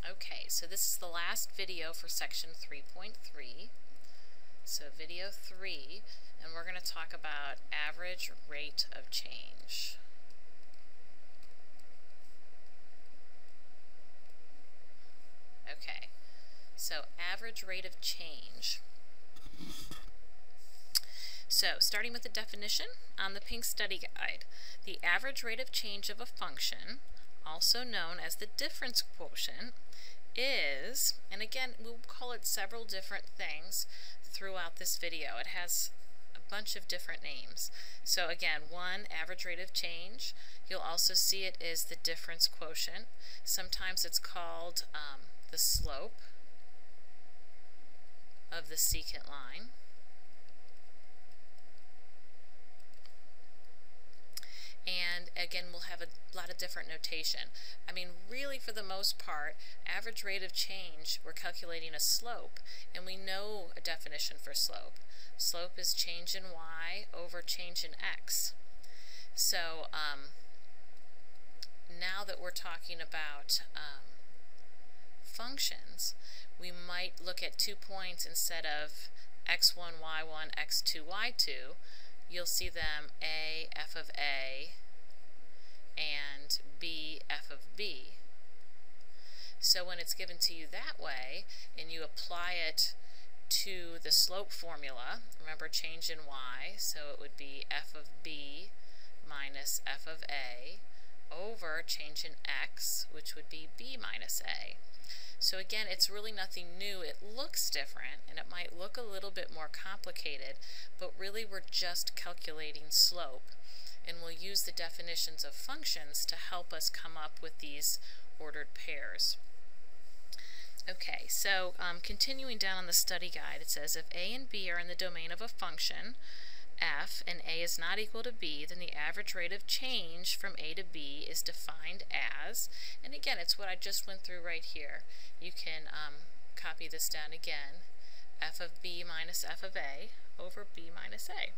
Okay, so this is the last video for section 3.3. So video 3, and we're going to talk about average rate of change. Okay, so average rate of change. So, starting with the definition on the pink study guide, the average rate of change of a function, also known as the difference quotient, is, and again, we'll call it several different things throughout this video. It has a bunch of different names. So again, one, average rate of change. You'll also see it is the difference quotient. Sometimes it's called the slope of the secant line. And again, we'll have a lot of different notation. I mean, really, for the most part, average rate of change, we're calculating a slope, and we know a definition for slope. Slope is change in y over change in x. So now that we're talking about functions, we might look at 2 points instead of x1, y1, x2, y2. You'll see them a, f of a, and b, f of b. So when it's given to you that way, and you apply it to the slope formula, remember change in y, so it would be f of b minus f of a over change in x, which would be b minus a. So again, it's really nothing new. It looks different, and it might look a little bit more complicated, but really we're just calculating slope. And we'll use the definitions of functions to help us come up with these ordered pairs. Okay, so continuing down on the study guide, it says if a and b are in the domain of a function, f, and a is not equal to b, then the average rate of change from a to b is defined as, and again, it's what I just went through right here. You can copy this down again, f of b minus f of a over b minus a.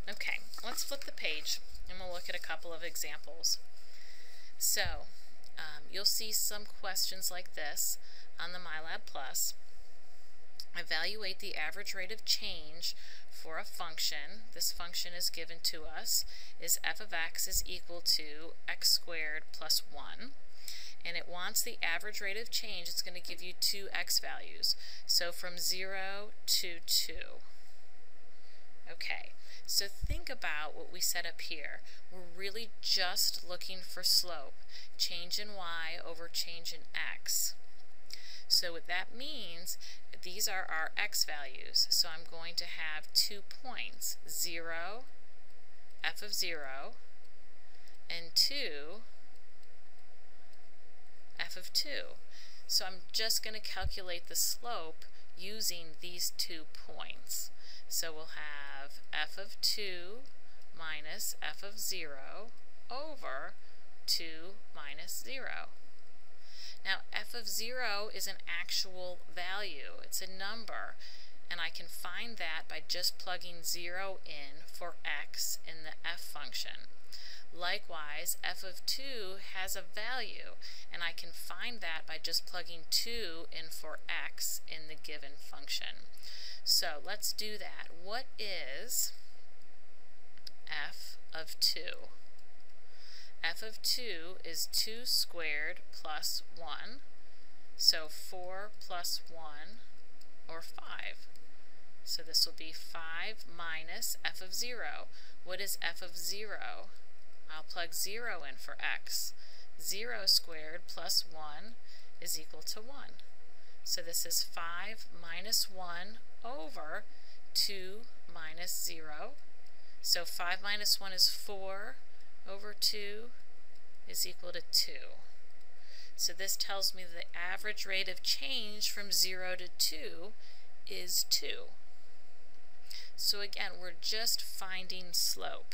Okay, let's flip the page and we'll look at a couple of examples. So, you'll see some questions like this on the MyLab Plus. Evaluate the average rate of change for a function. This function is given to us is f of x is equal to x squared plus 1. And it wants the average rate of change. It's going to give you two x values. So from 0 to 2. Okay, so think about what we set up here. We're really just looking for slope. Change in y over change in x. So what that means, these are our x values. So I'm going to have 2 points, 0, f of 0, and 2, f of 2. So I'm just going to calculate the slope using these 2 points. So we'll have f of 2 minus f of 0 over 2 minus 0. Now f of 0 is an actual value. It's a number, and I can find that by just plugging 0 in for x in the f function. Likewise, f of 2 has a value, and I can find that by just plugging 2 in for x in the given function. So let's do that. What is f of 2? F of 2 is 2 squared plus 1, so 4 plus 1, or 5. So this will be 5 minus f of 0. What is f of 0? I'll plug 0 in for x. 0 squared plus 1 is equal to 1. So this is 5 minus 1 over 2 minus 0. So 5 minus 1 is 4 over 2 is equal to 2. So this tells me the average rate of change from 0 to 2 is 2. So again, we're just finding slope.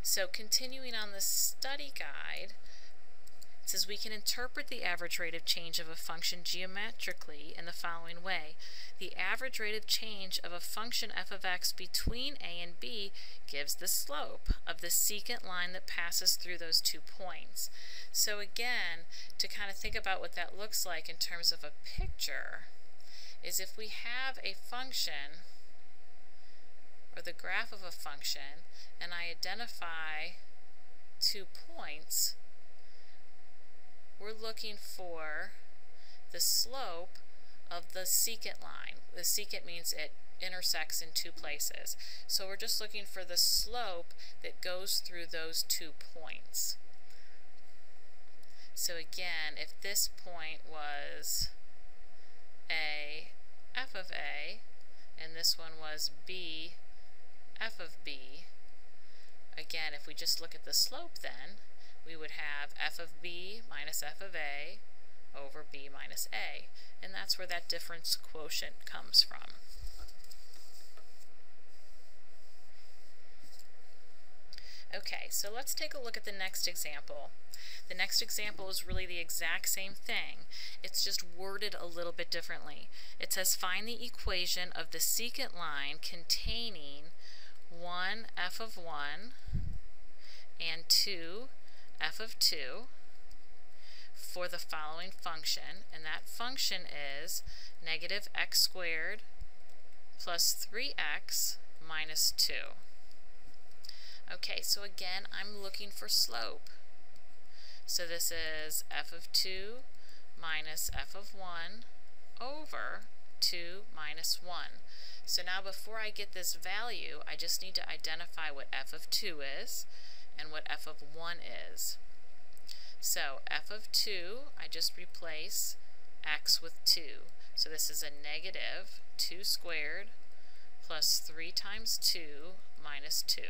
So continuing on the study guide, it says we can interpret the average rate of change of a function geometrically in the following way. The average rate of change of a function f of x between a and b gives the slope of the secant line that passes through those 2 points. So again, to kind of think about what that looks like in terms of a picture, is if we have a function or the graph of a function and I identify 2 points, we're looking for the slope of the secant line. The secant means it intersects in 2 places. So we're just looking for the slope that goes through those 2 points. So again, if this point was a f of a and this one was b f of b, again, if we just look at the slope, then we would have f of b minus f of a over b minus a, and that's where that difference quotient comes from. Okay, so let's take a look at the next example. The next example is really the exact same thing. It's just worded a little bit differently. It says find the equation of the secant line containing 1 f of 1 and 2 f of 2 for the following function, and that function is negative x squared plus 3x minus 2. Okay, so again, I'm looking for slope. So this is f of 2 minus f of 1 over 2 minus 1. So now before I get this value, I just need to identify what f of 2 is and what f of 1 is. So f of 2, I just replace x with 2. So this is a negative 2 squared plus 3 times 2 minus 2.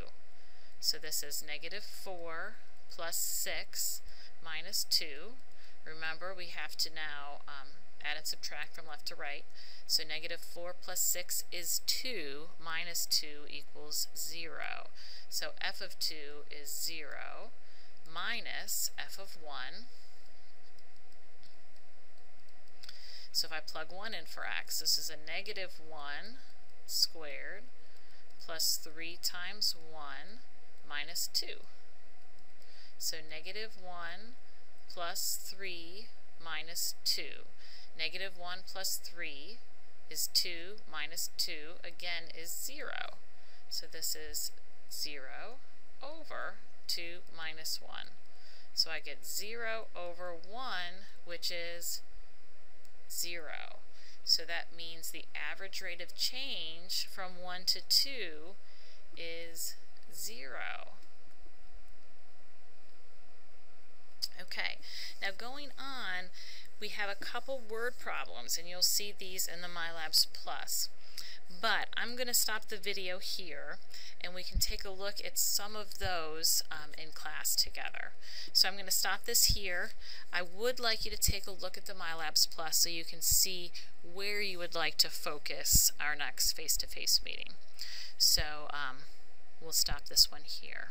So this is negative 4 plus 6 minus 2. Remember, we have to now add and subtract from left to right. So negative 4 plus 6 is 2 minus 2 equals 0. So f of 2 is 0 minus f of 1. So if I plug 1 in for x, this is a negative 1 squared plus 3 times 1 minus 2. So negative 1 plus 3 minus 2. Negative 1 plus 3 is 2 minus 2, again, is 0. So this is 0 over 2 minus 1. So I get 0 over 1, which is 0. So that means the average rate of change from 1 to 2 is 0. Okay, now going on, we have a couple word problems, and you'll see these in the MyLabs Plus. But I'm going to stop the video here, and we can take a look at some of those in class together. So I'm going to stop this here. I would like you to take a look at the MyLabs Plus so you can see where you would like to focus our next face-to-face meeting. So we'll stop this one here.